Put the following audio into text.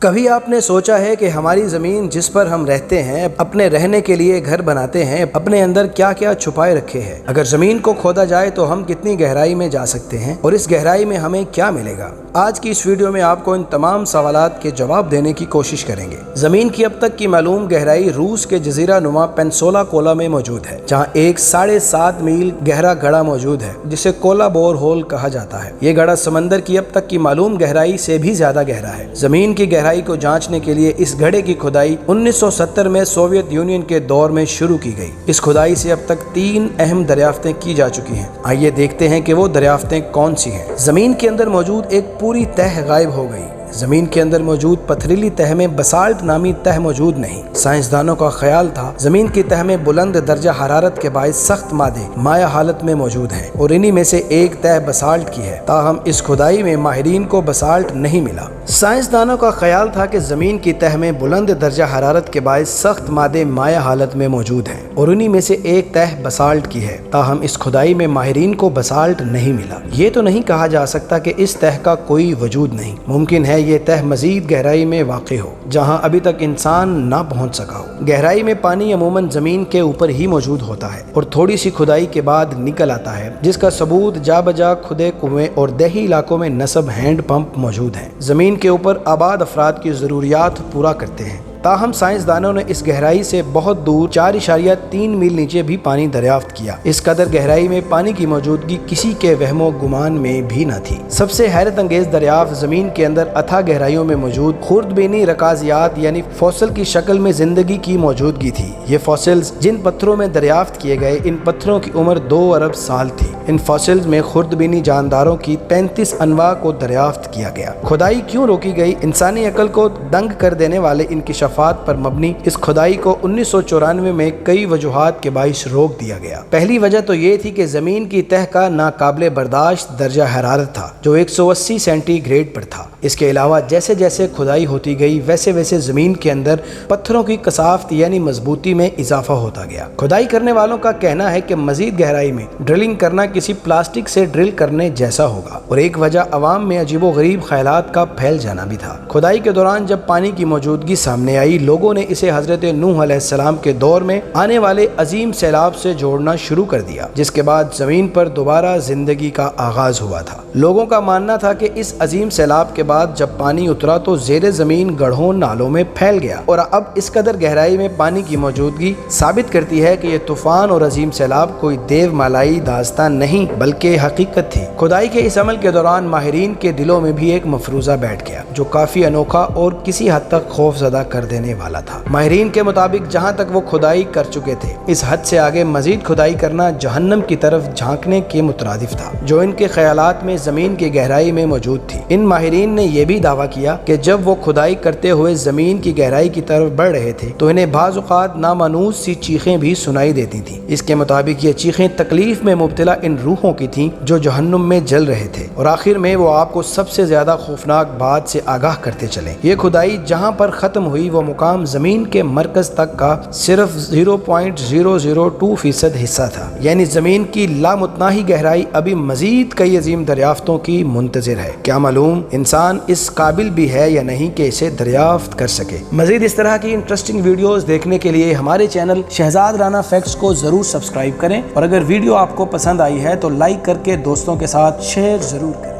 کبھی آپ نے سوچا ہے کہ ہماری زمین جس پر ہم رہتے ہیں، اپنے رہنے کے لیے گھر بناتے ہیں، اپنے اندر کیا کیا چھپائے رکھے ہے؟ اگر زمین کو کھودا جائے تو ہم کتنی گہرائی میں جا سکتے ہیں اور اس گہرائی میں ہمیں کیا ملے گا؟ آج کی اس ویڈیو میں آپ کو ان تمام سوالات کے جواب دینے کی کوشش کریں گے۔ زمین کی اب تک کی معلوم گہرائی روس کے جزیرہ نما پینسولا کولا میں موجود ہے، جہاں ایک 7.5 میل گہرا گڑھا موجود ہے جسے کولا بور ہول کہا جاتا ہے۔ یہ گڑھا سمندر کی اب تک کی معلوم گہرائی سے بھی زیادہ گہرا ہے۔ زمین کی گہرائی کو جانچنے کے لیے اس گڑھے کی کھدائی 1970 میں سوویت یونین کے دور میں شروع کی گئی۔ اس کھدائی سے اب تک 3 اہم دریافتیں کی جا چکی ہیں۔ آئیے دیکھتے ہیں کہ وہ دریافتیں کون سی ہیں۔ زمین کے اندر موجود ایک پوری تہہ غائب ہو گئی۔ زمین کے اندر موجود پتھریلی تہہ میں بسالٹ نامی تہہ موجود نہیں۔ سائنسدانوں کا خیال تھا زمین کی تہہ میں بلند درجہ حرارت کے باعث سخت مادے مائع حالت میں موجود ہیں اور انہی میں سے ایک تہہ بسالٹ کی ہے، تاہم اس کھدائی میں ماہرین کو بسالٹ نہیں ملا۔ سائنسدانوں کا خیال تھا کہ زمین کی تہہ میں بلند درجہ حرارت کے باعث سخت مادے مائع حالت میں موجود ہیں اور انہی میں سے ایک تہہ بسالٹ کی ہے، تاہم اس کھدائی میں ماہرین کو بسالٹ نہیں ملا۔ یہ تو نہیں کہا جا سکتا کہ اس تہہ کا کوئی وجود نہیں، ممکن ہے یہ تہہ مزید گہرائی میں واقع ہو جہاں ابھی تک انسان نہ پہنچ سکا ہو۔ گہرائی میں پانی عموماً زمین کے اوپر ہی موجود ہوتا ہے اور تھوڑی سی کھدائی کے بعد نکل آتا ہے، جس کا ثبوت جا بجا کھدے کنویں اور دیہی علاقوں میں نصب ہینڈ پمپ موجود ہیں۔ زمین کے اوپر آباد افراد کی ضروریات پورا کرتے ہیں، تاہم سائنسدانوں نے اس گہرائی سے بہت دور 4.3 میل نیچے بھی پانی دریافت کیا۔ اس قدر گہرائی میں پانی کی موجودگی کسی کے وہم و گمان میں بھی نہ تھی۔ سب سے حیرت انگیز دریافت زمین کے اندر اتھاہ گہرائیوں میں موجود خوردبینی رکازیات یعنی فوسل کی شکل میں زندگی کی موجودگی تھی۔ یہ فوسلز جن پتھروں میں دریافت کیے گئے، ان پتھروں کی عمر 2 ارب سال تھی۔ ان فوسلز میں خوردبینی جانداروں کی 35 انواع کو دریافت کیا گیا۔ کھدائی کیوں روکی گئی؟ انسانی عقل کو دنگ کر دینے والے انکشافات پر مبنی اس کھدائی کو 1994 میں کئی وجوہات کے باعث روک دیا گیا۔ پہلی وجہ تو یہ تھی کہ زمین کی تہہ کا ناقابل برداشت درجہ حرارت تھا جو 180 سینٹی گریڈ پر تھا۔ اس کے علاوہ جیسے جیسے کھدائی ہوتی گئی ویسے ویسے زمین کے اندر پتھروں کی کثافت یعنی مضبوطی میں اضافہ ہوتا گیا۔ کھدائی کرنے والوں کا کہنا ہے کہ مزید گہرائی میں ڈرلنگ کرنا کسی پلاسٹک سے ڈرل کرنے جیسا ہوگا، اور ایک وجہ عوام میں عجیب و غریب خیالات کا پھیل جانا بھی تھا۔ کھدائی کے دوران جب پانی کی موجودگی سامنے آئی، لوگوں نے اسے حضرت نوح علیہ السلام کے دور میں آنے والے عظیم سیلاب سے جوڑنا شروع کر دیا، جس کے بعد زمین پر دوبارہ زندگی کا آغاز ہوا تھا۔ لوگوں کا ماننا تھا کہ اس عظیم سیلاب کے بعد جب پانی اترا تو زیر زمین گڑھوں نالوں میں پھیل گیا، اور اب اس قدر گہرائی میں پانی کی موجودگی ثابت کرتی ہے کہ یہ طوفان اور عظیم سیلاب کوئی دیو مالائی داستان نہیں بلکہ حقیقت تھی۔ کھدائی کے اس عمل کے دوران ماہرین کے دلوں میں بھی ایک مفروضہ بیٹھ گیا جو کافی انوکھا اور کسی حد تک خوف زدہ کر دینے والا تھا۔ ماہرین کے مطابق جہاں تک وہ کھدائی کر چکے تھے، اس حد سے آگے مزید کھدائی کرنا جہنم کی طرف جھانکنے کے مترادف تھا، جو ان کے خیالات میں زمین کی گہرائی میں موجود تھی۔ ان ماہرین نے یہ بھی دعویٰ کیا کہ جب وہ کھدائی کرتے ہوئے زمین کی گہرائی کی طرف بڑھ رہے تھے تو انہیں بعض اوقات نامانوس سی چیخیں بھی سنائی دیتی تھیں۔ اس کے مطابق یہ چیخیں تکلیف میں مبتلا ان روحوں کی تھیں جو جہنم میں جل رہے تھے، اور آخر میں وہ آپ کو سب سے زیادہ خوفناک بات سے آگاہ کرتے چلے۔ یہ کھدائی جہاں پر ختم ہوئی وہ مقام زمین کے مرکز تک کا صرف 0.002% حصہ تھا، یعنی زمین کی لامتناہی گہرائی ابھی مزید کئی عظیم دریافتوں کی منتظر ہے۔ کیا معلوم انسان اس قابل بھی ہے یا نہیں کہ اسے دریافت کر سکے۔ مزید اس طرح کی انٹرسٹنگ ویڈیوز دیکھنے کے لیے ہمارے چینل شہزاد رانا فیکٹس کو ضرور سبسکرائب کریں، اور اگر ویڈیو آپ کو پسند آئی ہے تو لائک کر کے دوستوں کے ساتھ شیئر ضرور کریں۔